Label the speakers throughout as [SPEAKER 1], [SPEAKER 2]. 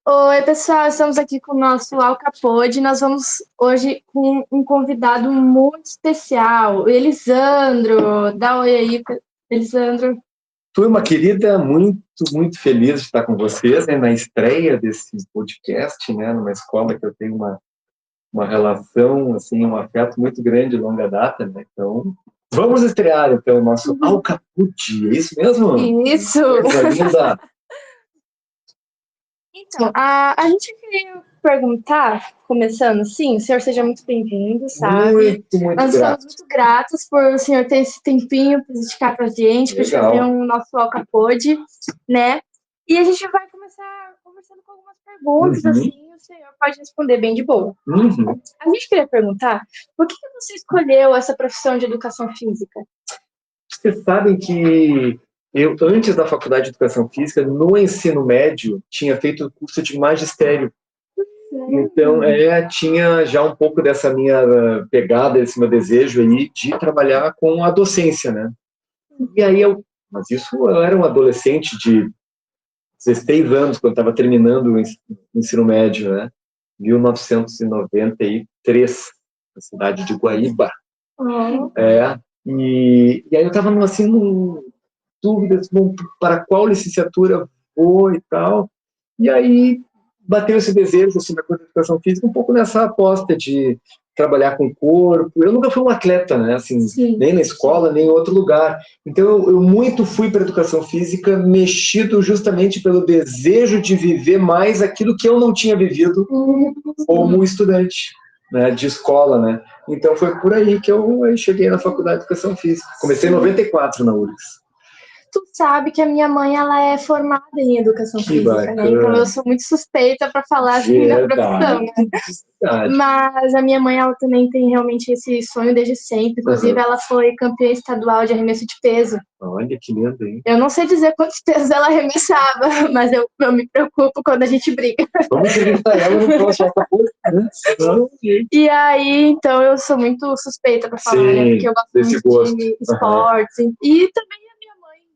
[SPEAKER 1] Oi, pessoal, estamos aqui com o nosso Alcapode. Nós vamos hoje com um convidado muito especial, o Elisandro. Dá oi aí, Elisandro.
[SPEAKER 2] Turma querida, muito feliz de estar com vocês, né, na estreia desse podcast, né, numa escola que eu tenho uma relação, assim, um afeto muito grande, de longa data, né, então vamos estrear, então, o nosso Alcapude, é isso mesmo?
[SPEAKER 1] Isso!
[SPEAKER 2] Coisa linda!
[SPEAKER 1] Então, a gente queria perguntar, começando assim, o senhor seja muito bem-vindo, sabe?
[SPEAKER 2] Muito
[SPEAKER 1] Nós estamos
[SPEAKER 2] grato.
[SPEAKER 1] muito gratos por o senhor ter esse tempinho para dedicar para a gente, para
[SPEAKER 2] Legal.
[SPEAKER 1] fazer um nosso Alcapode, né? E a gente vai começar conversando com algumas perguntas, assim, o senhor pode responder bem de boa. A gente queria perguntar, por que você escolheu essa profissão de educação física?
[SPEAKER 2] Vocês sabem que eu, antes da faculdade de Educação Física, no ensino médio, tinha feito o curso de magistério. Então, tinha já um pouco dessa minha pegada, esse meu desejo aí de trabalhar com a docência, né? E aí mas isso eu era um adolescente de 16 anos, quando estava terminando o ensino médio, né? 1993, na cidade de Guaíba. E aí eu estava assim, dúvidas, bom, para qual licenciatura vou e tal. E aí bateu esse desejo assim, da educação física, um pouco nessa aposta de trabalhar com o corpo. Eu nunca fui um atleta, né? Assim, nem na escola, nem em outro lugar. Então eu muito fui para a educação física mexido justamente pelo desejo de viver mais aquilo que eu não tinha vivido como estudante, né, de escola, né? Então foi por aí que eu cheguei na faculdade de educação física. Comecei em 94 na URGS.
[SPEAKER 1] Tu sabe que a minha mãe, ela é formada em educação física, né? Então eu sou muito suspeita para falar assim da profissão, né? Mas a minha mãe, ela também tem realmente esse sonho desde sempre. Inclusive, ela foi campeã estadual de arremesso de peso.
[SPEAKER 2] Olha que lindo, hein?
[SPEAKER 1] Eu não sei dizer quantos pesos ela arremessava, mas eu me preocupo quando a gente briga.
[SPEAKER 2] Vamos entrevistar ela no próximo Alcapode, né?
[SPEAKER 1] E aí, então, eu sou muito suspeita para falar, né? Porque eu gosto muito de esportes. E também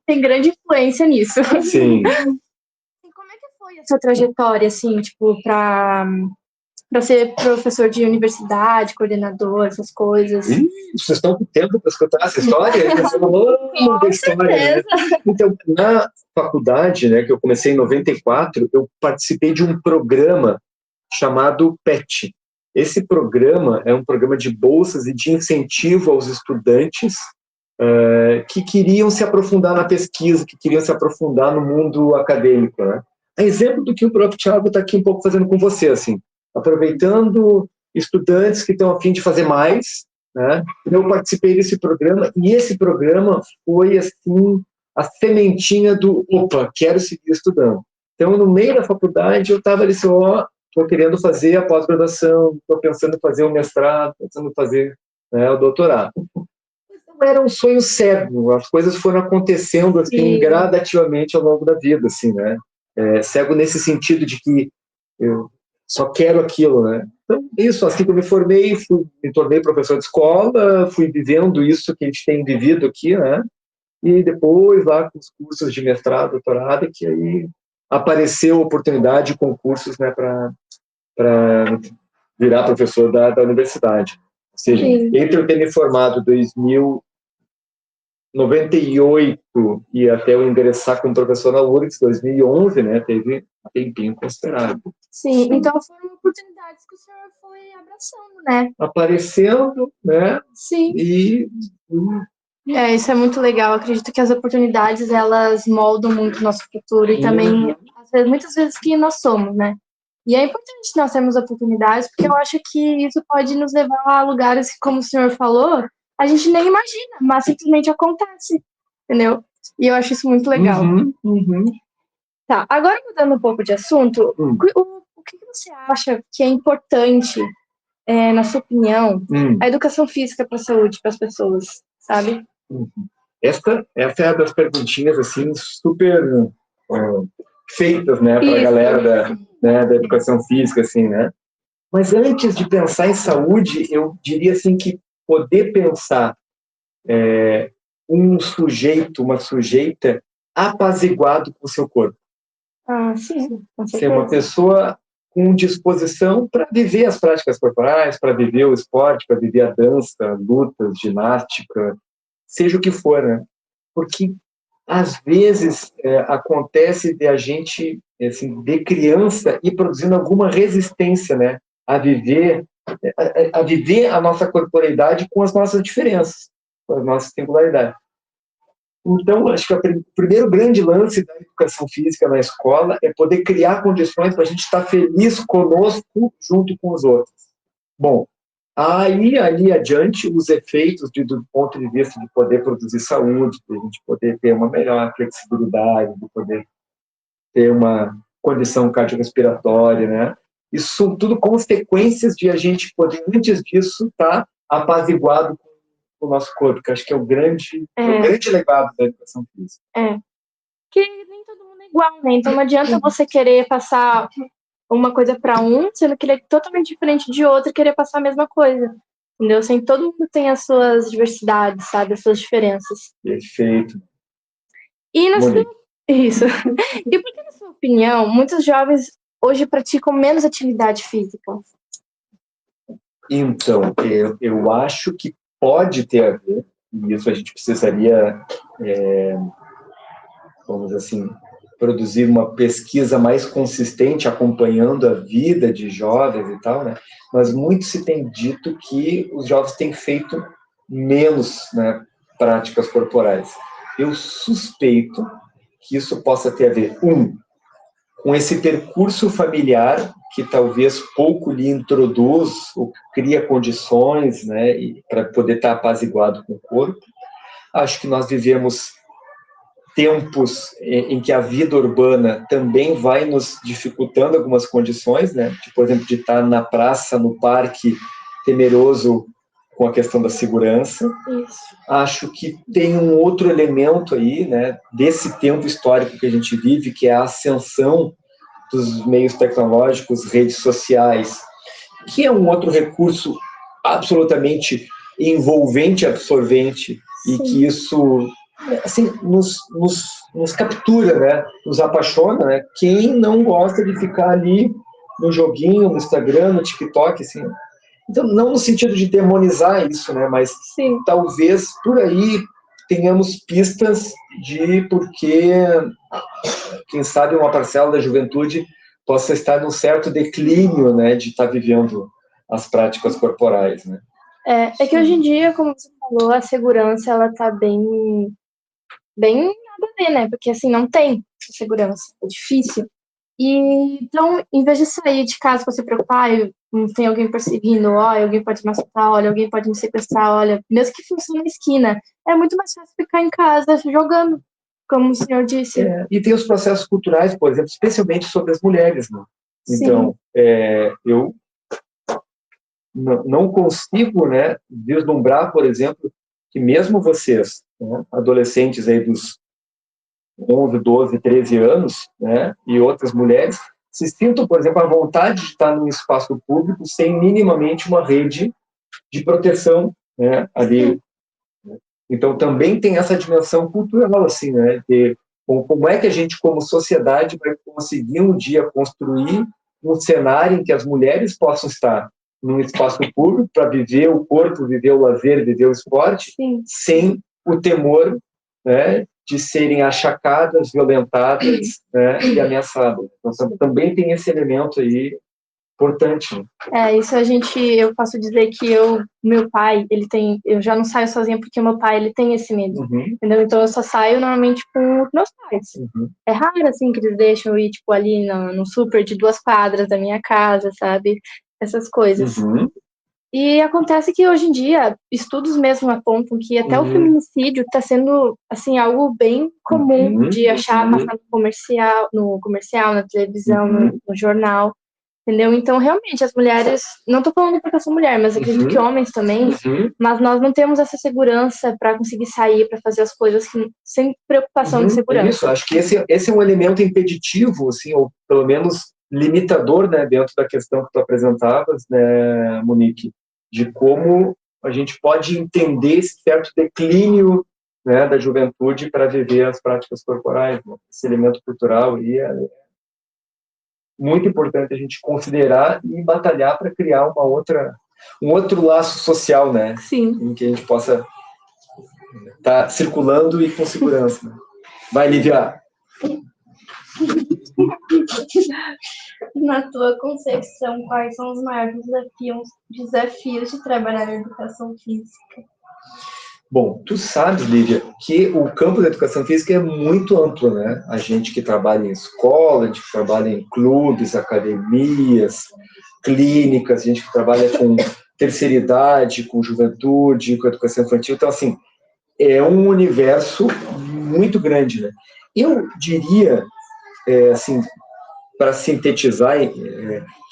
[SPEAKER 1] tem grande influência nisso.
[SPEAKER 2] Sim.
[SPEAKER 1] Como é que foi essa trajetória, assim, tipo, para ser professor de universidade, coordenador, essas coisas?
[SPEAKER 2] Vocês estão com tempo para escutar essa história? Essa longa história, né? Então, na faculdade, né, que eu comecei em 94, eu participei de um programa chamado PET. Esse programa é um programa de bolsas e de incentivo aos estudantes que queriam se aprofundar na pesquisa, que queriam se aprofundar no mundo acadêmico, né? É exemplo do que o próprio Thiago está aqui um pouco fazendo com você, assim, aproveitando estudantes que estão a fim de fazer mais, né? Eu participei desse programa e esse programa foi assim a sementinha do opa, quero seguir estudando. Então, no meio da faculdade, eu estava ali assim, estou querendo fazer a pós-graduação, estou pensando em fazer o mestrado, pensando em fazer, né, o doutorado. Não era um sonho cego, as coisas foram acontecendo assim gradativamente ao longo da vida, assim, né? Cego nesse sentido de que eu só quero aquilo, né? Então, isso, assim que eu me formei, me tornei professor de escola, fui vivendo isso que a gente tem vivido aqui, né? E depois, lá com os cursos de mestrado, doutorado, que aí apareceu a oportunidade de concursos, né, para virar professor da universidade. Ou seja, entre eu ter me formado em 98 e até eu ingressar como professor na URGS, 2011, né, teve um tempinho considerável.
[SPEAKER 1] Sim, então foram oportunidades que o senhor foi abraçando, né?
[SPEAKER 2] Aparecendo, né?
[SPEAKER 1] Sim. Isso é muito legal. Eu acredito que as oportunidades, elas moldam muito o nosso futuro e também, muitas vezes, que nós somos, né? E é importante nós termos oportunidades, porque eu acho que isso pode nos levar a lugares que, como o senhor falou, a gente nem imagina, mas simplesmente acontece, entendeu? E eu acho isso muito legal. Tá, agora mudando um pouco de assunto, o que você acha que é importante, na sua opinião, a educação física para a saúde, para as pessoas, sabe?
[SPEAKER 2] Essa é uma das perguntinhas, assim, super feitas, né, para a galera da educação física, assim, né? Mas antes de pensar em saúde, eu diria, assim, que poder pensar um sujeito, uma sujeita apaziguado com o seu corpo.
[SPEAKER 1] Ah, sim, com
[SPEAKER 2] Ser uma
[SPEAKER 1] certeza.
[SPEAKER 2] pessoa com disposição para viver as práticas corporais, para viver o esporte, para viver a dança, lutas, ginástica, seja o que for, né? Porque às vezes acontece de a gente, assim, de criança, ir produzindo alguma resistência, né, a viver, a viver a nossa corporeidade com as nossas diferenças, com as nossas singularidades. Então, acho que o primeiro grande lance da educação física na escola é poder criar condições para a gente estar feliz conosco junto com os outros. Bom, aí, ali adiante, os efeitos do ponto de vista de poder produzir saúde, de a gente poder ter uma melhor flexibilidade, de poder ter uma condição cardiorrespiratória, né? Isso são tudo consequências de a gente poder, antes disso, estar apaziguado com o nosso corpo, que acho que é o grande legado da educação física.
[SPEAKER 1] Que nem todo mundo é igual, né? Então não adianta você querer passar uma coisa para um, sendo que ele é totalmente diferente de outro e querer passar a mesma coisa. Entendeu? Assim, todo mundo tem as suas diversidades, sabe? As suas diferenças.
[SPEAKER 2] Perfeito.
[SPEAKER 1] E na sua...
[SPEAKER 2] Monique.
[SPEAKER 1] Isso. E por que, na sua opinião, muitos jovens hoje praticam menos atividade física?
[SPEAKER 2] Então, eu acho que pode ter a ver, e isso a gente precisaria, vamos dizer assim, produzir uma pesquisa mais consistente acompanhando a vida de jovens e tal, né? Mas muito se tem dito que os jovens têm feito menos, né, práticas corporais. Eu suspeito que isso possa ter a ver, com esse percurso familiar que talvez pouco lhe introduz ou cria condições, né, para poder estar apaziguado com o corpo. Acho que nós vivemos tempos em que a vida urbana também vai nos dificultando algumas condições, né? De, por exemplo, de estar na praça, no parque, temeroso com a questão da segurança.
[SPEAKER 1] Isso.
[SPEAKER 2] Acho que tem um outro elemento aí, né, desse tempo histórico que a gente vive, que é a ascensão dos meios tecnológicos, redes sociais, que é um outro recurso absolutamente envolvente, absorvente, e que isso, assim, nos captura, né? Nos apaixona, né? Quem não gosta de ficar ali no joguinho, no Instagram, no TikTok, assim. Então, não no sentido de demonizar isso, né? Mas
[SPEAKER 1] Sim.
[SPEAKER 2] talvez por aí tenhamos pistas de porque, quem sabe, uma parcela da juventude possa estar num certo declínio, né, de estar vivendo as práticas corporais, né?
[SPEAKER 1] É que hoje em dia, como você falou, a segurança, ela tá bem nada a ver, né? Porque, assim, não tem segurança, é difícil. E, então, em vez de sair de casa para se preocupar, tem alguém perseguindo, olha, alguém pode me assaltar, olha, alguém pode me sequestrar, olha, mesmo que funcione na esquina, é muito mais fácil ficar em casa jogando, como o senhor disse.
[SPEAKER 2] E tem os processos culturais, por exemplo, especialmente sobre as mulheres, né? Então, eu não consigo, né, vislumbrar, por exemplo, que mesmo vocês, né, adolescentes aí dos 11, 12, 13 anos, né, e outras mulheres, se sintam, por exemplo, à vontade de estar num espaço público sem minimamente uma rede de proteção, né, ali. Então, também tem essa dimensão cultural, assim, né, de como é que a gente, como sociedade, vai conseguir um dia construir um cenário em que as mulheres possam estar num espaço público para viver o corpo, viver o lazer, viver o esporte, sem o temor, né, de serem achacadas, violentadas, né, e ameaçadas. Então, também tem esse elemento aí importante.
[SPEAKER 1] Isso eu posso dizer que meu pai, eu já não saio sozinha porque meu pai, ele tem esse medo, entendeu? Então eu só saio normalmente com os meus pais. É raro, assim, que eles deixam eu ir, tipo, ali no super de 2 quadras da minha casa, sabe? Essas coisas. E acontece que hoje em dia, estudos mesmo apontam que até o feminicídio está sendo, assim, algo bem comum de achar passar no comercial, na televisão, no jornal. Entendeu? Então, realmente, as mulheres, não estou falando porque eu sou mulher, mas acredito que homens também, mas nós não temos essa segurança para conseguir sair, para fazer as coisas sem preocupação de segurança.
[SPEAKER 2] Isso, acho que esse é um elemento impeditivo, assim, ou pelo menos limitador, né, dentro da questão que tu apresentavas, né, Monique, de como a gente pode entender esse certo declínio, né, da juventude para viver as práticas corporais, né? Esse elemento cultural aí muito importante a gente considerar e batalhar para criar um outro laço social, né?
[SPEAKER 1] Sim.
[SPEAKER 2] Em que a gente possa estar circulando e com segurança. Né? Vai, Lívia!
[SPEAKER 1] Na tua concepção, quais são os maiores desafios de trabalhar na educação física?
[SPEAKER 2] Bom, tu sabes, Lívia, que o campo da educação física é muito amplo, né? A gente que trabalha em escola, a gente que trabalha em clubes, academias, clínicas, a gente que trabalha com terceira idade, com juventude, com educação infantil. Então, assim, é um universo muito grande, né? Eu diria, assim, para sintetizar,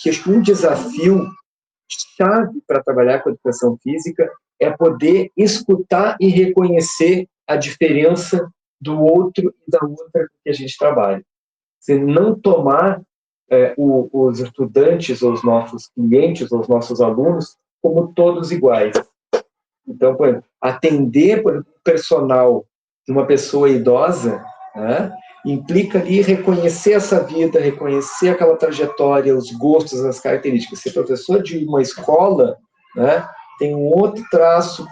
[SPEAKER 2] que acho que um desafio chave para trabalhar com a educação física é poder escutar e reconhecer a diferença do outro e da outra que a gente trabalha. Se não tomar os estudantes, ou os nossos clientes, ou os nossos alunos, como todos iguais. Então, por exemplo, atender por exemplo, o personal de uma pessoa idosa, né, implica ali reconhecer essa vida, reconhecer aquela trajetória, os gostos, as características. Ser professor de uma escola, né, tem um outro traço,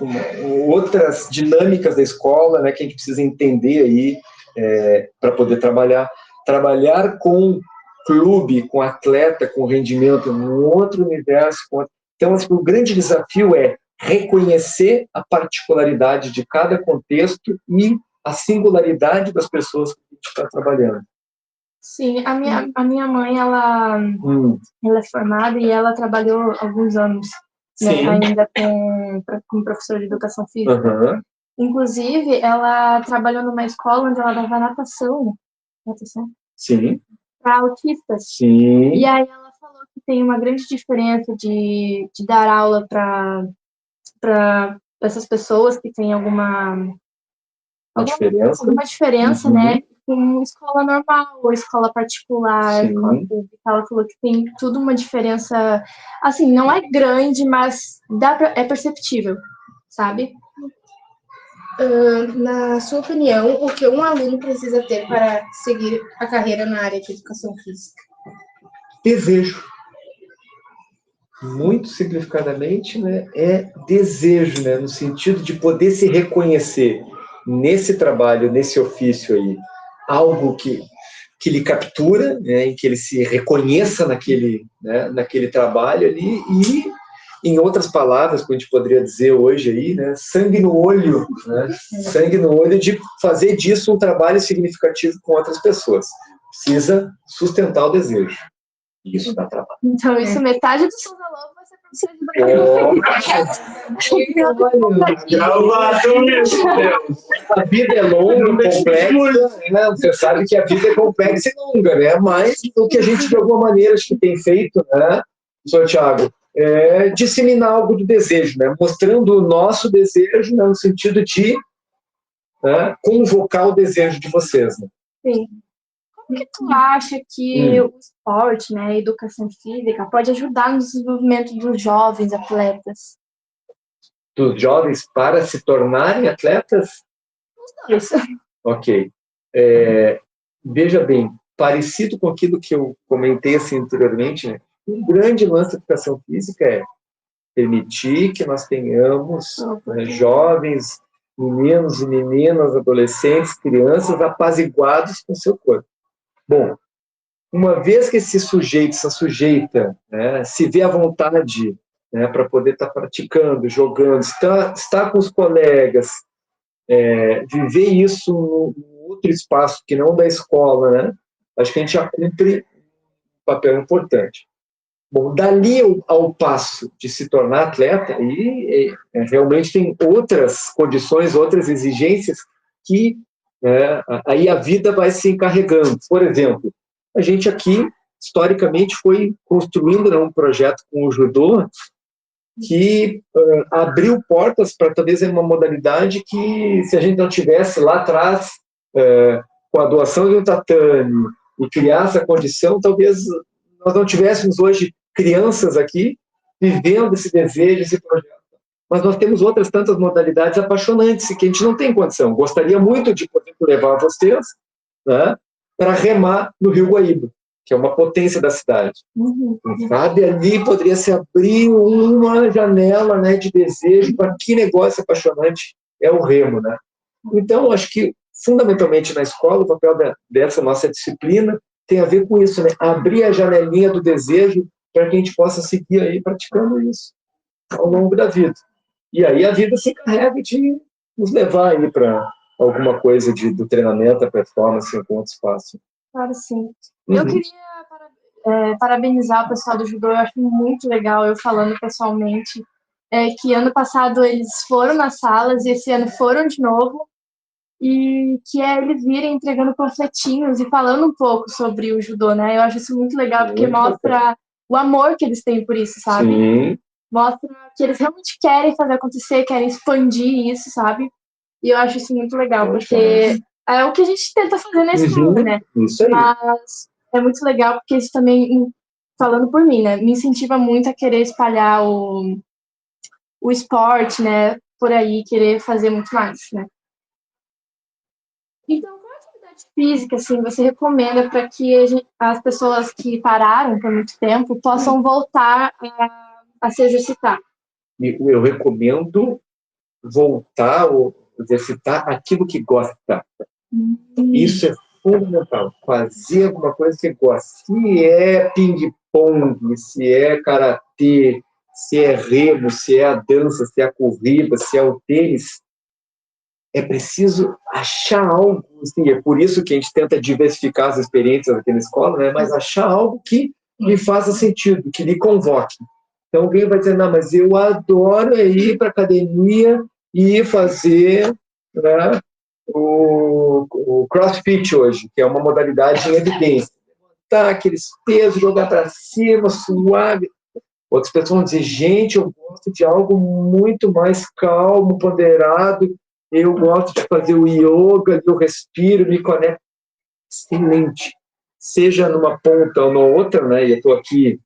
[SPEAKER 2] outras dinâmicas da escola, né, que a gente precisa entender aí para poder trabalhar. Trabalhar com clube, com atleta, com rendimento, um outro universo. Então, assim, o grande desafio é reconhecer a particularidade de cada contexto e a singularidade das pessoas que a gente está trabalhando.
[SPEAKER 1] Sim, a minha mãe, ela é formada e ela trabalhou alguns anos, né, ainda como professora de educação física.
[SPEAKER 2] Uhum.
[SPEAKER 1] Inclusive, ela trabalhou numa escola onde ela dava natação
[SPEAKER 2] Sim.
[SPEAKER 1] para autistas.
[SPEAKER 2] Sim.
[SPEAKER 1] E aí ela falou que tem uma grande diferença de dar aula para essas pessoas que têm alguma diferença, né, com escola normal ou escola particular, escola pública. Ela falou que tem tudo uma diferença, assim, não é grande, mas é perceptível, sabe? Na sua opinião, o que um aluno precisa ter para seguir a carreira na área de educação física?
[SPEAKER 2] Desejo. Muito simplificadamente, né, é desejo, né, no sentido de poder se reconhecer nesse trabalho, nesse ofício aí, algo que lhe captura, né, em que ele se reconheça naquele trabalho ali e, em outras palavras, que a gente poderia dizer hoje aí, né, sangue no olho, né, sangue no olho de fazer disso um trabalho significativo com outras pessoas. Precisa sustentar o desejo. Isso dá trabalho.
[SPEAKER 1] Então, isso metade do seu valor vai ser professor
[SPEAKER 2] A vida é longa, complexa, né? Você sabe que a vida é complexa e longa, né? Mas o que a gente, de alguma maneira, acho que tem feito, né, Sr. Thiago, é disseminar algo do desejo, né? Mostrando o nosso desejo, né, no sentido de convocar o desejo de vocês. Né?
[SPEAKER 1] Sim. Como que tu acha que o esporte, né, a educação física, pode ajudar no desenvolvimento dos jovens atletas?
[SPEAKER 2] Dos jovens para se tornarem atletas?
[SPEAKER 1] Isso.
[SPEAKER 2] Ok. Veja bem, parecido com aquilo que eu comentei assim, anteriormente, né, um grande lance da educação física é permitir que nós tenhamos jovens, meninos e meninas, adolescentes, crianças apaziguados com o seu corpo. Bom, uma vez que esse sujeito, essa sujeita, né, se vê à vontade, né, para poder estar praticando, jogando, estar com os colegas, viver isso num outro espaço que não da escola, né, acho que a gente já cumpre um papel importante. Bom, dali ao passo de se tornar atleta, e realmente tem outras condições, outras exigências que aí a vida vai se encarregando. Por exemplo, a gente aqui, historicamente, foi construindo, né, um projeto com o judô que abriu portas para talvez uma modalidade que, se a gente não tivesse lá atrás, com a doação de um tatame e criar essa condição, talvez nós não tivéssemos hoje crianças aqui vivendo esse desejo, esse projeto. Mas nós temos outras tantas modalidades apaixonantes que a gente não tem condição. Gostaria muito de poder levar vocês, né, para remar no Rio Guaíba. que é uma potência da cidade.
[SPEAKER 1] Uhum.
[SPEAKER 2] Sabe, ali poderia se abrir uma janela, né, de desejo para que negócio apaixonante é o remo, né? Então, acho que, fundamentalmente, na escola, o papel dessa nossa disciplina tem a ver com isso, né? Abrir a janelinha do desejo para que a gente possa seguir aí praticando isso ao longo da vida. E aí a vida se encarrega de nos levar aí para alguma coisa do treinamento, a performance, em algum outro espaço.
[SPEAKER 1] Claro, sim. Eu queria parabenizar o pessoal do judô, eu acho muito legal, eu falando pessoalmente, que ano passado eles foram nas salas e esse ano foram de novo, e que eles virem entregando panfletinhos e falando um pouco sobre o judô, né? Eu acho isso muito legal, porque mostra o amor que eles têm por isso, sabe?
[SPEAKER 2] Sim.
[SPEAKER 1] Mostra que eles realmente querem fazer acontecer, querem expandir isso, sabe? E eu acho isso muito legal, porque é o que a gente tenta fazer na escola, né?
[SPEAKER 2] Isso aí.
[SPEAKER 1] Mas é muito legal porque isso também, falando por mim, né? Me incentiva muito a querer espalhar o esporte, né? Por aí, querer fazer muito mais, né? Então, qual atividade física, assim, você recomenda para que as pessoas que pararam por muito tempo possam voltar a se exercitar?
[SPEAKER 2] Eu recomendo voltar ou exercitar aquilo que gosta. Isso é fundamental. Fazer alguma coisa que gosta. Se é ping-pong, se é karatê, se é remo, se é a dança, se é a corrida, se é o tênis, é preciso achar algo. Assim, é por isso que a gente tenta diversificar as experiências aqui na escola, né? Mas achar algo que lhe faça sentido, que lhe convoque. Então alguém vai dizer, não, mas eu adoro ir para a academia e fazer, né, o CrossFit hoje, que é uma modalidade em evidência. Tá, aqueles pesos, jogar para cima, suave. Outras pessoas vão dizer, gente, eu gosto de algo muito mais calmo, ponderado, eu gosto de fazer o yoga, eu respiro, me conecto. Excelente. Seja numa ponta ou na outra, né? E eu estou aqui,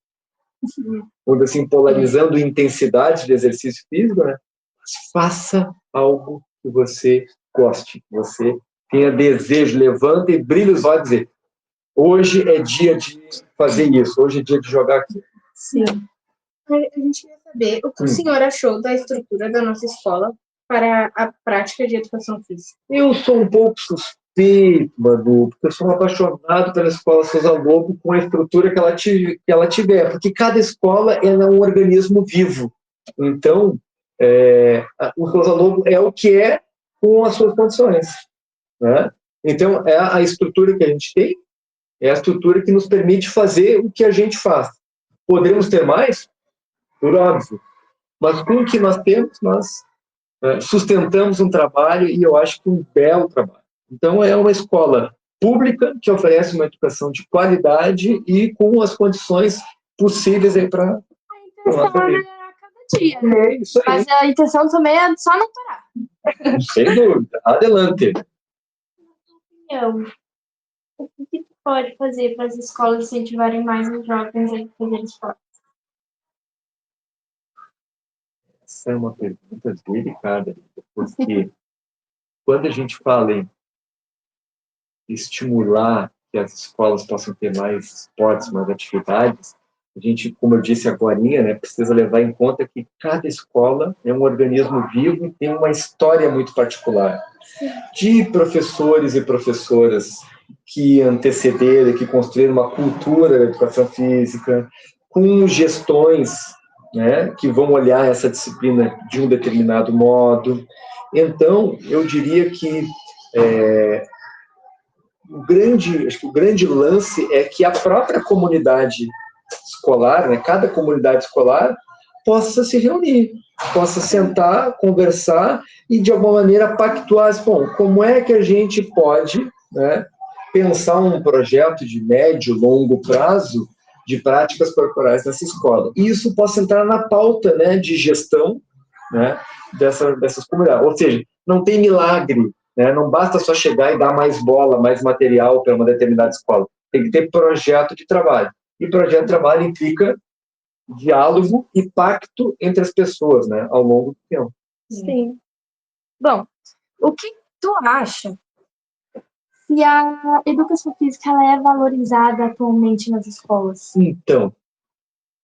[SPEAKER 2] assim, polarizando intensidade de exercício físico, né? Mas faça algo que você goste, que você tenha desejo, levanta e brilha os olhos e dizer, hoje é dia de fazer isso, hoje é dia de jogar aqui.
[SPEAKER 1] Sim. A gente queria saber o que o senhor achou da estrutura da nossa escola para a prática de educação física.
[SPEAKER 2] Eu sou um pouco suspeito, Manu, porque eu sou um apaixonado pela Escola Souza Lobo com a estrutura que ela tiver, porque cada escola ela é um organismo vivo. Então, o Souza Lobo é o que é com as suas condições. Né? Então, é a estrutura que a gente tem, é a estrutura que nos permite fazer o que a gente faz. Podemos ter mais? Por óbvio. Mas com o que nós temos, nós sustentamos um trabalho e eu acho que um belo trabalho. Então, é uma escola pública que oferece uma educação de qualidade e com as condições possíveis aí para
[SPEAKER 1] a nossa vida. A cada dia, né?
[SPEAKER 2] É isso aí.
[SPEAKER 1] Mas a intenção também é só não parar.
[SPEAKER 2] Sem dúvida. Adelante.
[SPEAKER 1] O que tu pode fazer para as escolas incentivarem mais os jovens a fazer esporte?
[SPEAKER 2] Essa é uma pergunta delicada, porque quando a gente fala em estimular que as escolas possam ter mais esportes, mais atividades, a gente, como eu disse agora, né, precisa levar em conta que cada escola é um organismo vivo e tem uma história muito particular. De professores e professoras que antecederam, que construíram uma cultura da educação física, com gestões, né, que vão olhar essa disciplina de um determinado modo. Então, eu diria que acho que o grande lance é que a própria comunidade escolar, né, cada comunidade escolar, possa se reunir, possa sentar, conversar e, de alguma maneira, pactuar, bom, como é que a gente pode, né, pensar um projeto de médio, longo prazo de práticas corporais nessa escola. E isso possa entrar na pauta, né, de gestão, né, dessas comunidades. Ou seja, não tem milagre, né, não basta só chegar e dar mais bola, mais material para uma determinada escola. Tem que ter projeto de trabalho. E projeto de trabalho implica diálogo e pacto entre as pessoas, né, ao longo do tempo.
[SPEAKER 1] Sim. Bom, o que tu acha se a educação física ela é valorizada atualmente nas escolas.
[SPEAKER 2] Então,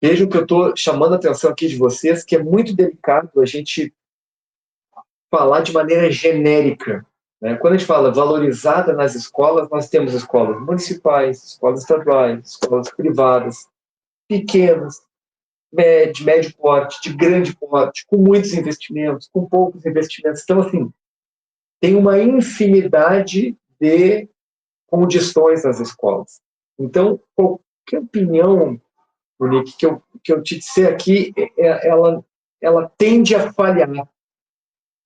[SPEAKER 2] vejam que eu estou chamando a atenção aqui de vocês, que é muito delicado a gente falar de maneira genérica, né? Quando a gente fala valorizada nas escolas, nós temos escolas municipais, escolas estaduais, escolas privadas, pequenas, de médio porte, de grande porte, com muitos investimentos, com poucos investimentos. Então, assim, tem uma infinidade de condições nas escolas. Então, qualquer opinião, Monique, que eu te disser aqui, ela tende a falhar.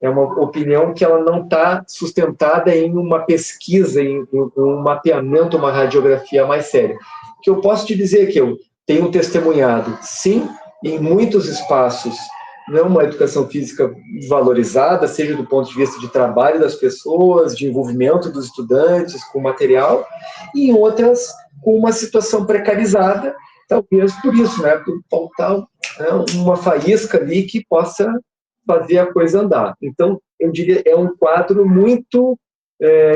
[SPEAKER 2] É uma opinião que ela não está sustentada em uma pesquisa, em um mapeamento, uma radiografia mais séria. O que eu posso te dizer é que eu tenho testemunhado, sim, em muitos espaços, não uma educação física valorizada, seja do ponto de vista de trabalho das pessoas, de envolvimento dos estudantes com material, e em outras com uma situação precarizada, talvez por isso, né, por faltar, né, uma faísca ali que possa fazer a coisa andar. Então, eu diria, é um quadro muito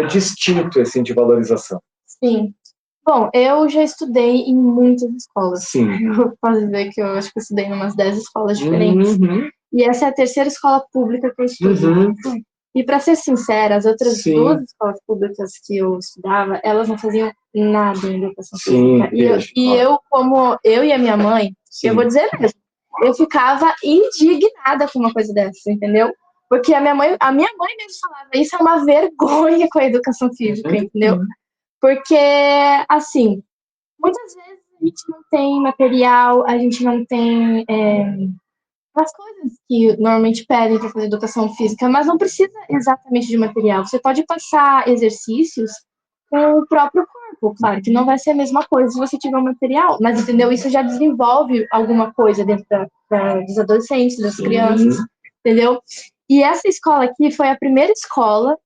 [SPEAKER 2] distinto, assim, de valorização.
[SPEAKER 1] Sim. Bom, eu já estudei em muitas escolas.
[SPEAKER 2] Sim.
[SPEAKER 1] Eu posso dizer que eu acho que eu estudei em umas 10 escolas diferentes. E essa é a terceira escola pública que eu estudei. E, para ser sincera, as outras duas escolas públicas que eu estudava, elas não faziam nada em educação física. Como eu e a minha mãe, eu vou dizer mesmo, eu ficava indignada com uma coisa dessa, entendeu? Porque a minha mãe mesmo falava, isso é uma vergonha com a educação física, entendeu? Porque, assim, muitas vezes a gente não tem material, a gente não tem as coisas que normalmente pedem para fazer educação física, mas não precisa exatamente de material. Você pode passar exercícios com o próprio corpo, claro que não vai ser a mesma coisa se você tiver um material, mas, entendeu? Isso já desenvolve alguma coisa dentro dos adolescentes, das crianças, entendeu? E essa escola aqui foi a primeira escola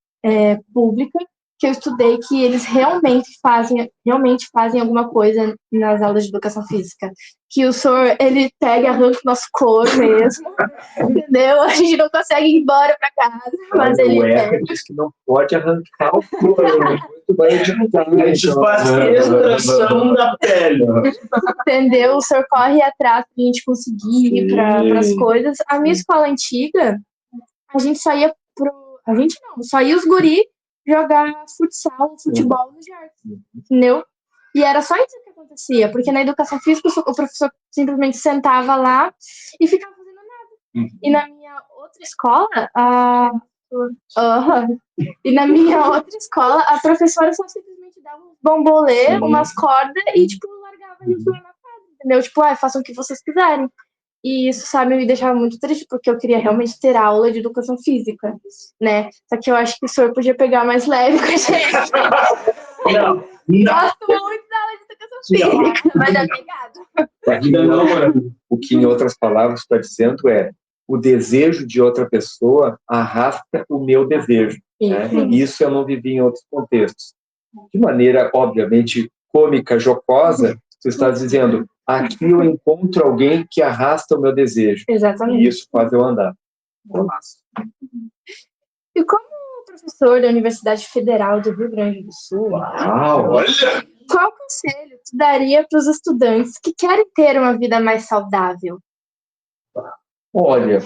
[SPEAKER 1] pública que eu estudei que eles realmente fazem alguma coisa nas aulas de educação física. Que o senhor, ele pega e arranca o nosso couro mesmo, entendeu? A gente não consegue ir embora pra casa, mas ele
[SPEAKER 2] pega. Diz que não pode arrancar o couro, muito bem adiantado.
[SPEAKER 3] A gente faz extração da pele.
[SPEAKER 1] Entendeu? O senhor corre atrás pra gente conseguir ir pras coisas. A minha escola antiga, a gente só ia só ia os guri jogar futsal, futebol no jardim, entendeu? E era só isso que acontecia, porque na educação física o professor simplesmente sentava lá e ficava fazendo nada. E na minha outra escola, a professora só simplesmente dava um bambolê, umas cordas e, tipo, largava a gente lá na quadra, entendeu? Tipo, façam o que vocês quiserem. E isso, sabe, me deixava muito triste, porque eu queria realmente ter aula de educação física, né? Só que eu acho que o senhor podia pegar mais leve com a gente.
[SPEAKER 3] Não.
[SPEAKER 1] Gosto muito da aula de educação física, mas é pegado.
[SPEAKER 2] O que, em outras palavras, está dizendo é o desejo de outra pessoa arrasta o meu desejo. Né? Isso eu não vivi em outros contextos. De maneira, obviamente, cômica, jocosa, você está dizendo, aqui eu encontro alguém que arrasta o meu desejo.
[SPEAKER 1] Exatamente.
[SPEAKER 2] E isso faz eu andar.
[SPEAKER 1] E como professor da Universidade Federal do Rio Grande do Sul,
[SPEAKER 3] olha!
[SPEAKER 1] Qual conselho tu daria para os estudantes que querem ter uma vida mais saudável?
[SPEAKER 2] Olha,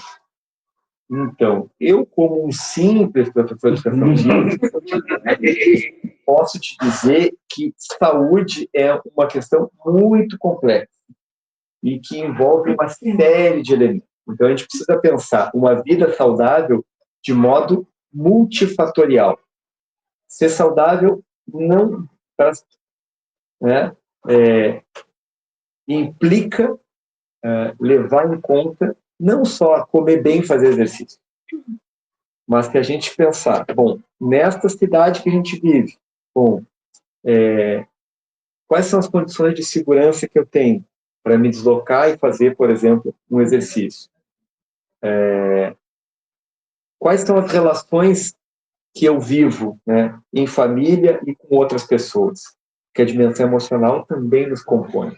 [SPEAKER 2] então, eu como um simples professor de educação física, posso te dizer que saúde é uma questão muito complexa e que envolve uma série de elementos. Então, a gente precisa pensar uma vida saudável de modo multifatorial. Ser saudável não implica levar em conta não só comer bem e fazer exercício, mas que a gente pensar, bom, nesta cidade que a gente vive, bom, quais são as condições de segurança que eu tenho para me deslocar e fazer, por exemplo, um exercício? Quais são as relações que eu vivo, né, em família e com outras pessoas? Que a dimensão emocional também nos compõe.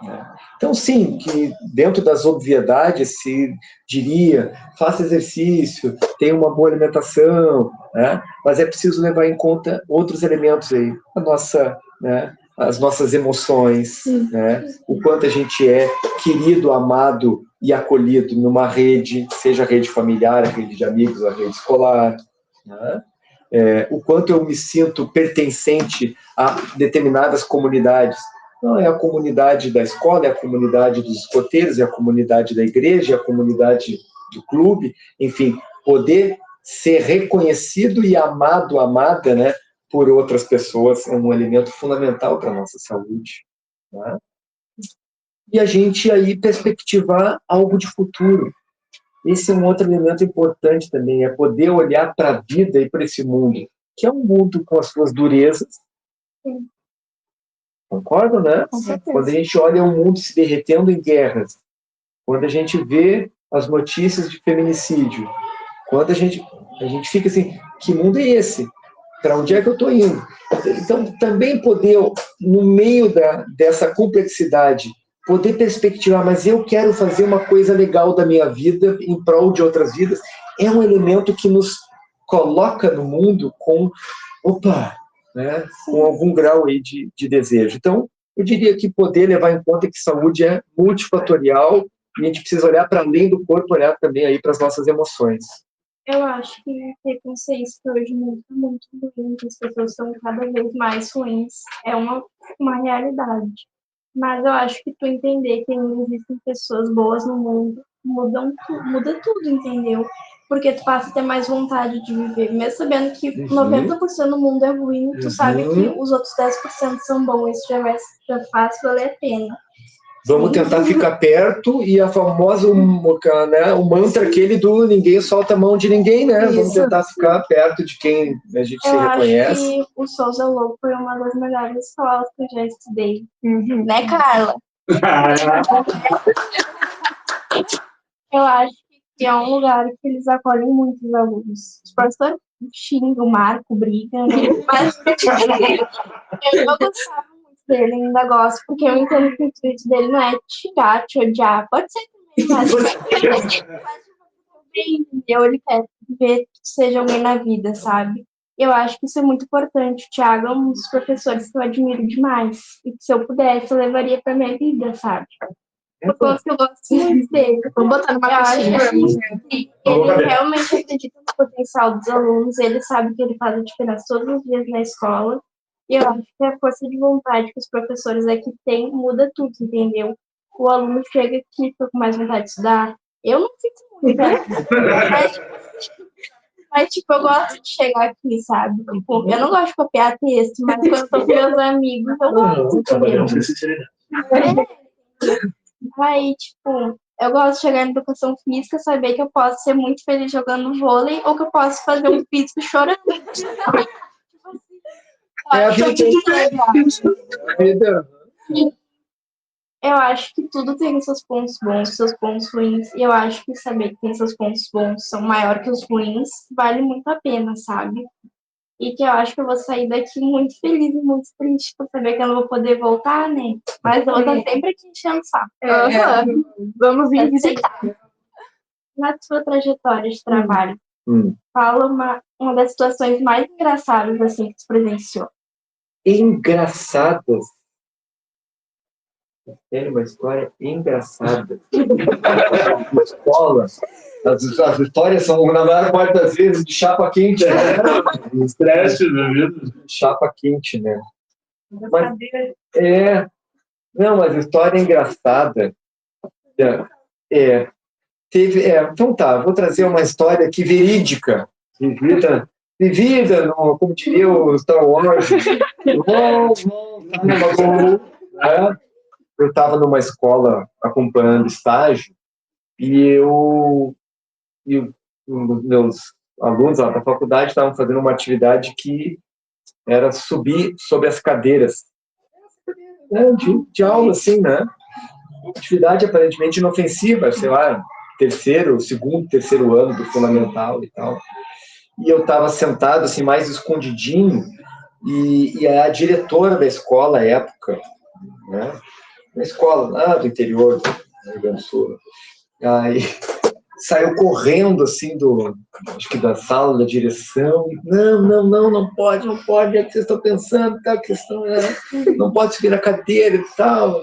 [SPEAKER 2] né? Então, sim, que dentro das obviedades se diria, faça exercício, tenha uma boa alimentação, né? Mas é preciso levar em conta outros elementos aí, a nossa, né, as nossas emoções, né? O quanto a gente é querido, amado e acolhido numa rede, seja a rede familiar, a rede de amigos, a rede escolar, né? O quanto eu me sinto pertencente a determinadas comunidades. Não é a comunidade da escola, é a comunidade dos escoteiros, é a comunidade da igreja, é a comunidade do clube, enfim, poder ser reconhecido e amado, amada, né, por outras pessoas é um elemento fundamental para a nossa saúde, né? E a gente aí perspectivar algo de futuro. Esse é um outro elemento importante também, é poder olhar para a vida e para esse mundo, que é um mundo com as suas durezas.
[SPEAKER 1] Sim.
[SPEAKER 2] Concordo, né?
[SPEAKER 1] Com certeza.
[SPEAKER 2] Quando a gente olha o mundo se derretendo em guerras, quando a gente vê as notícias de feminicídio, quando a gente fica assim, que mundo é esse? Para onde é que eu estou indo? Então, também poder, no meio dessa complexidade, poder perspectivar, mas eu quero fazer uma coisa legal da minha vida em prol de outras vidas, é um elemento que nos coloca no mundo com, opa, né, com algum grau aí de desejo. Então, eu diria que poder levar em conta que saúde é multifatorial e a gente precisa olhar para além do corpo, olhar também aí para as nossas emoções.
[SPEAKER 1] Eu acho que preconceito hoje muito, muito ruim, que as pessoas são cada vez mais ruins. É uma realidade. Mas eu acho que tu entender que ainda existem pessoas boas no mundo muda tudo, entendeu? Porque tu passa a ter mais vontade de viver. Mesmo sabendo que 90% do mundo é ruim, tu sabe que os outros 10% são bons. Isso já faz valer a pena.
[SPEAKER 2] Vamos tentar ficar perto e a famosa, né, o mantra aquele do ninguém solta a mão de ninguém, né?
[SPEAKER 1] Isso.
[SPEAKER 2] Vamos tentar ficar perto de quem a gente se reconhece.
[SPEAKER 1] Eu acho que o Souza Lobo foi uma das melhores escolas que eu já estudei. Né, Carla? Eu acho que é um lugar que eles acolhem muitos alunos. Os professores xingam, marcam, brigam, né? Mas eu gostava muito dele, ainda gosto, porque eu entendo que o intuito dele não é te xingar, te odiar. Pode ser também, mas bem, entendeu? Ele quer ver que seja alguém na vida, sabe? Eu acho que isso é muito importante. O Thiago é um dos professores que eu admiro demais. E que se eu pudesse, eu levaria pra minha vida, sabe? Porque eu gosto muito dele.
[SPEAKER 4] Vamos botar numa caixinha.
[SPEAKER 1] Ele realmente acredita no potencial dos alunos, ele sabe que ele faz a diferença todos os dias na escola. E eu acho que a força de vontade que os professores aqui têm muda tudo, entendeu? O aluno chega aqui, fica com mais vontade de estudar. Eu não fico muito, né? Mas, tipo, eu gosto de chegar aqui, sabe? Tipo, eu não gosto de copiar texto, mas quando eu tô com meus amigos, eu gosto, entendeu? Aí, tipo, eu gosto de chegar em educação física, saber que eu posso ser muito feliz jogando vôlei ou que eu posso fazer um físico chorando.
[SPEAKER 2] É a vida.
[SPEAKER 1] Eu acho que tudo tem seus pontos bons, seus pontos ruins. E eu acho que saber que tem seus pontos bons são maiores que os ruins vale muito a pena, sabe? E que eu acho que eu vou sair daqui muito feliz e muito triste por saber que eu não vou poder voltar, né? Mas eu vou estar sempre aqui enchendo o saco.
[SPEAKER 4] Vamos vir visitar.
[SPEAKER 1] Na sua trajetória de trabalho, fala uma das situações mais engraçadas assim que tu presenciou.
[SPEAKER 2] Engraçadas. Tem uma história engraçada. Na escola, as histórias são, na maior parte das vezes, de chapa quente, né?
[SPEAKER 3] Estresse da vida.
[SPEAKER 2] Chapa quente, né? Mas, não, mas a história engraçada. Então tá, vou trazer uma história aqui verídica, vivida no, como diria o Star Wars. Eu estava numa escola acompanhando estágio e os meus alunos lá da faculdade estavam fazendo uma atividade que era subir sobre as cadeiras de aula, assim, né? Atividade aparentemente inofensiva, sei lá, segundo, terceiro ano do fundamental e tal. E eu estava sentado, assim, mais escondidinho, e a diretora da escola, à época, né, escola lá do interior do Rio Grande do Sul. Aí saiu correndo assim acho que da sala da direção. Não pode, é o que vocês estão pensando, tá? A questão não pode subir na cadeira e tal.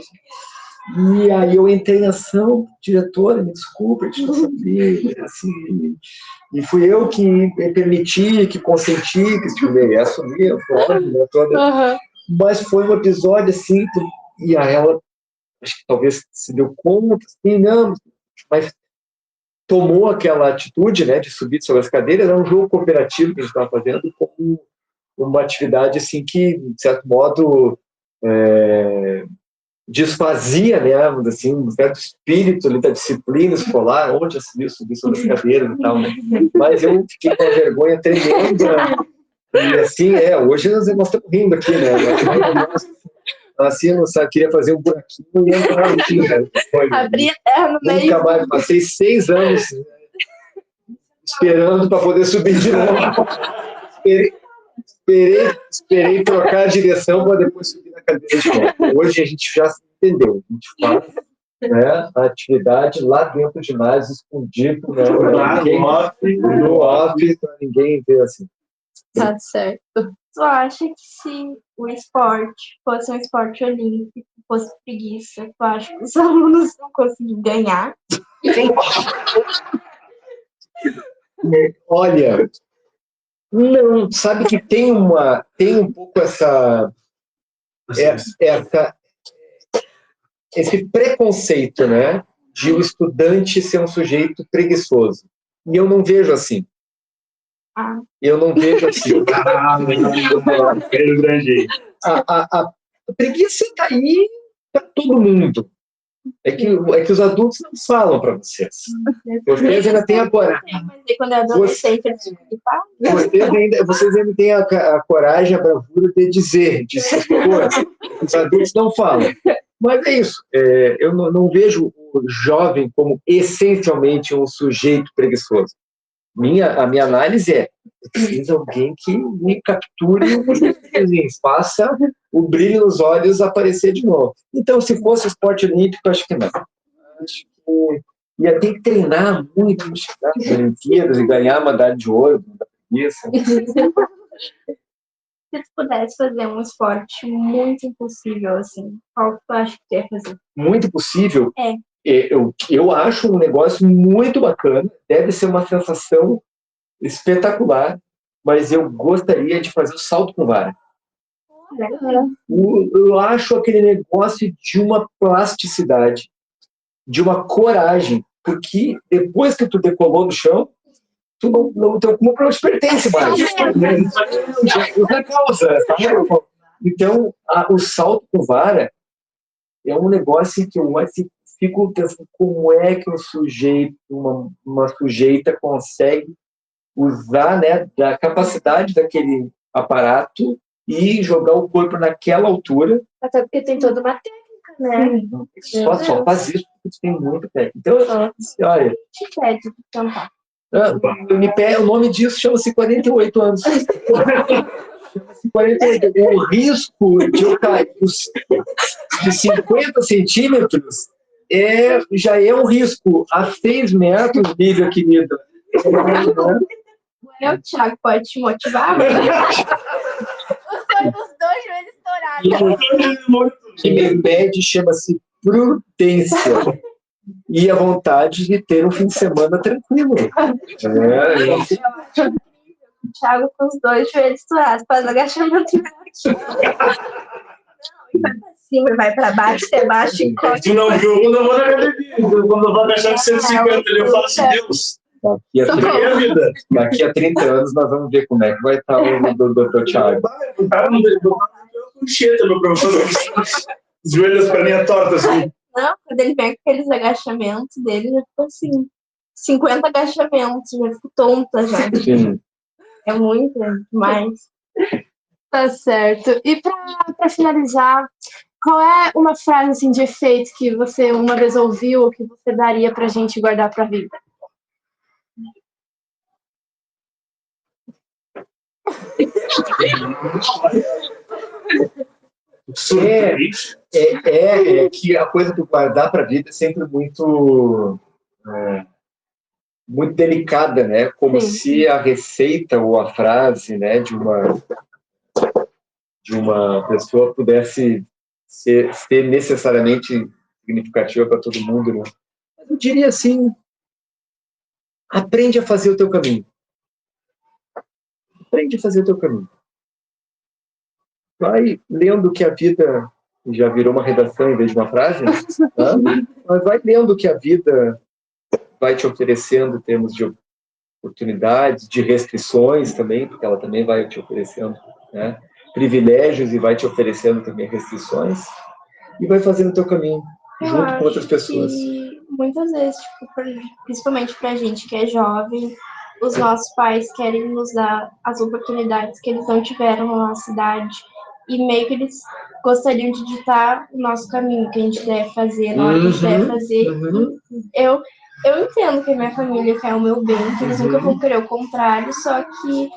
[SPEAKER 2] E aí eu entrei em ação, diretora, me desculpa, a gente não sabia, assim, e fui eu que permiti, que consenti, que estimulei, assumi a forma, né, toda. Mas foi um episódio assim, e aí ela, acho que talvez se deu conta, assim, não, mas tomou aquela atitude, né, de subir sobre as cadeiras. Era um jogo cooperativo que a gente estava fazendo, como uma atividade assim que, de certo modo, desfazia, né, assim, um certo espírito ali da disciplina escolar, onde eu subir sobre as cadeiras e tal, né? Mas eu fiquei com uma vergonha tremenda. E assim, hoje nós estamos rindo aqui, né? Assim, eu não sabia, queria fazer um buraquinho e entrar aqui, né?
[SPEAKER 1] Abrir a terra no meio.
[SPEAKER 2] Nunca mais, passei 6 anos esperando para poder subir de novo. Esperei trocar a direção para depois subir na cadeira de novo. Hoje a gente já se entendeu. A gente faz, né, a atividade lá dentro do ginásio, escondido, né, no off, para ninguém ver assim.
[SPEAKER 1] Tá certo.
[SPEAKER 4] Tu acha que se o esporte fosse um esporte olímpico, fosse preguiça, tu acha que os alunos não conseguiam ganhar?
[SPEAKER 2] Olha, não, sabe que tem um pouco esse preconceito, né, de o estudante ser um sujeito preguiçoso. E eu não vejo assim. Eu não vejo assim. A preguiça está aí para todo mundo. É que os adultos não falam para vocês. Vocês ainda têm a coragem.
[SPEAKER 4] Mas quando é adolescente,
[SPEAKER 2] vocês ainda têm a coragem, a bravura de dizer coisas. Os adultos não falam. Mas é isso. Eu não vejo o jovem como essencialmente um sujeito preguiçoso. A minha análise precisa alguém que me capture, faça o brilho nos olhos aparecer de novo. Então, se fosse esporte olímpico, acho que não. Acho que ia ter que treinar muito para chegar nas Olimpíadas e ganhar a medalha de ouro.
[SPEAKER 4] Se tu pudesse fazer um esporte muito impossível, assim, qual tu acha que tu ia fazer?
[SPEAKER 2] Muito possível? Eu acho um negócio muito bacana, deve ser uma sensação espetacular, mas eu gostaria de fazer o salto com vara. Eu acho aquele negócio de uma plasticidade, de uma coragem, porque depois que tu decolou no chão, o teu corpo não te pertence mais. Já causa. Então, o salto com vara é um negócio que eu fico pensando como é que um sujeito, uma sujeita consegue usar, né, da capacidade daquele aparato e jogar o corpo naquela altura.
[SPEAKER 4] Até porque tem toda uma técnica, né?
[SPEAKER 2] Só faz isso porque tem muita técnica. Então, olha...
[SPEAKER 4] Te pede de cantar.
[SPEAKER 2] O nome disso chama-se 48 anos. Chama-se 48. O risco de eu cair de 50 centímetros já é um risco. A 6 metros, Lívia querida.
[SPEAKER 4] O Thiago pode te motivar? Os dois joelhos estourados.
[SPEAKER 2] O que me pede chama-se prudência. E a vontade de ter um fim de semana tranquilo.
[SPEAKER 4] O Thiago com os dois joelhos estourados, faz agachamento aqui. Não, vai pra cima, vai pra baixo, você baixa e corta.
[SPEAKER 3] Tu não viu quando eu vou na academia. Quando eu vou agachar com 150, eu faço Deus.
[SPEAKER 2] Daqui a 30 anos nós vamos ver como é que vai estar o Dr. Thiago.
[SPEAKER 3] O cara não deu concheta, meu professor. Os joelhos pra mim é torta assim.
[SPEAKER 4] Não, quando ele pega aqueles agachamentos dele, já ficou assim, 50 agachamentos, já ficou tonta já.
[SPEAKER 2] Sim.
[SPEAKER 4] É muito, demais.
[SPEAKER 1] Tá certo. E pra finalizar, qual é uma frase assim, de efeito que você uma vez ouviu ou que você daria pra gente guardar pra vida?
[SPEAKER 2] É que a coisa do guardar para a vida é sempre muito muito delicada, né? Como
[SPEAKER 1] Sim.
[SPEAKER 2] se a receita ou a frase, né, de uma pessoa pudesse ser necessariamente significativa para todo mundo, né? Eu diria assim, aprende a fazer o teu caminho. Aprende a fazer o teu caminho. Vai lendo que a vida, já virou uma redação em vez de uma frase, tá? Mas vai lendo que a vida vai te oferecendo em termos de oportunidades, de restrições também, porque ela também vai te oferecendo, né, privilégios e vai te oferecendo também restrições, e vai fazendo o teu caminho, junto com outras pessoas.
[SPEAKER 4] Que muitas vezes, tipo, principalmente pra gente que é jovem, os nossos pais querem nos dar as oportunidades que eles não tiveram na nossa cidade, e meio que eles gostariam de ditar o nosso caminho, o que a gente deve fazer, na hora que a gente deve fazer. Eu entendo que a minha família quer o meu bem, que eles nunca vão querer o contrário, só que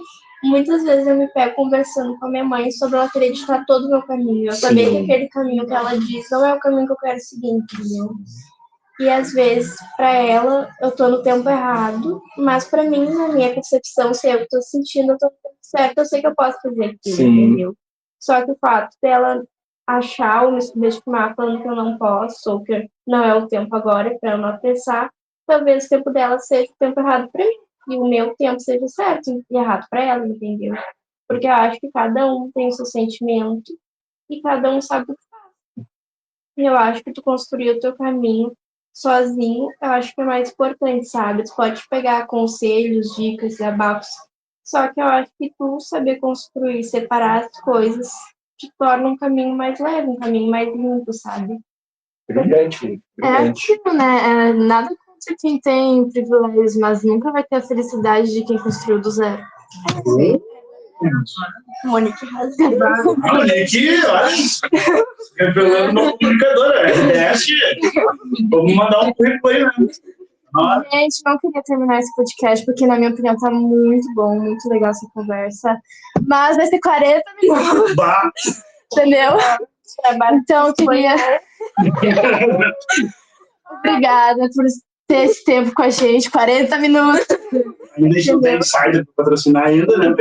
[SPEAKER 4] muitas vezes eu me pego conversando com a minha mãe sobre ela querer ditar todo o meu caminho. Eu saber que aquele caminho que ela diz não é o caminho que eu quero seguir, entendeu? E às vezes, pra ela, eu tô no tempo errado, mas pra mim, na minha percepção, se eu tô sentindo, eu tô no tempo certo, eu sei que eu posso fazer aquilo, entendeu? Só que o fato dela achar ou me subestimar falando que eu não posso, ou que não é o tempo agora, pra eu não apressar, talvez o tempo dela seja o tempo errado pra mim, e o meu tempo seja certo e errado pra ela, entendeu? Porque eu acho que cada um tem o seu sentimento e cada um sabe o que faz. E eu acho que tu construir o teu caminho sozinho, eu acho que é mais importante, sabe? Tu pode pegar conselhos, dicas, abafos, só que eu acho que tu saber construir, separar as coisas, te torna um caminho mais leve, um caminho mais limpo, sabe?
[SPEAKER 2] Brilhante.
[SPEAKER 1] É aquilo, né? Nada contra quem tem privilégios, mas nunca vai ter a felicidade de quem construiu do zero.
[SPEAKER 4] Sim. Monique rasgando.
[SPEAKER 3] Monique, olha, revelando uma comunicadora, RDS. Vamos mandar um currículo aí, né?
[SPEAKER 1] Gente, não queria terminar esse podcast, porque na minha opinião tá muito bom, muito legal essa conversa. Mas vai ser 40 minutos,
[SPEAKER 3] Bah.
[SPEAKER 1] entendeu? Então eu queria... Obrigada por ter esse tempo com a gente, 40 minutos.
[SPEAKER 3] Ainda a gente não tem insider para patrocinar ainda, né?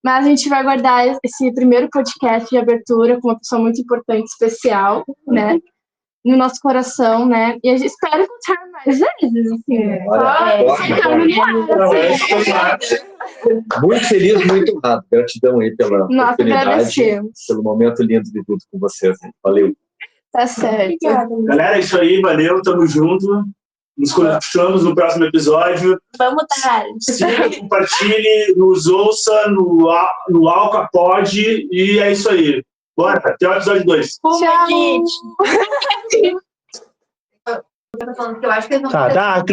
[SPEAKER 1] Mas a gente vai guardar esse primeiro podcast de abertura com uma pessoa muito importante, especial, né? No nosso coração, né? E a gente espera encontrar mais vezes, assim.
[SPEAKER 2] Muito feliz, muito honrado. Gratidão aí pela oportunidade,
[SPEAKER 1] agradecemos.
[SPEAKER 2] pelo momento lindo de tudo com vocês. Valeu.
[SPEAKER 1] Tá certo.
[SPEAKER 4] Obrigada.
[SPEAKER 3] Galera, é isso aí, valeu, tamo junto. Nos conectamos no próximo episódio.
[SPEAKER 4] Vamos dar.
[SPEAKER 3] Siga, compartilhe, nos ouça no Alca Pod e é isso aí. Bora, até o episódio 2.
[SPEAKER 4] Tchau. Eu tô falando que eu acho que eles vão
[SPEAKER 3] Tá.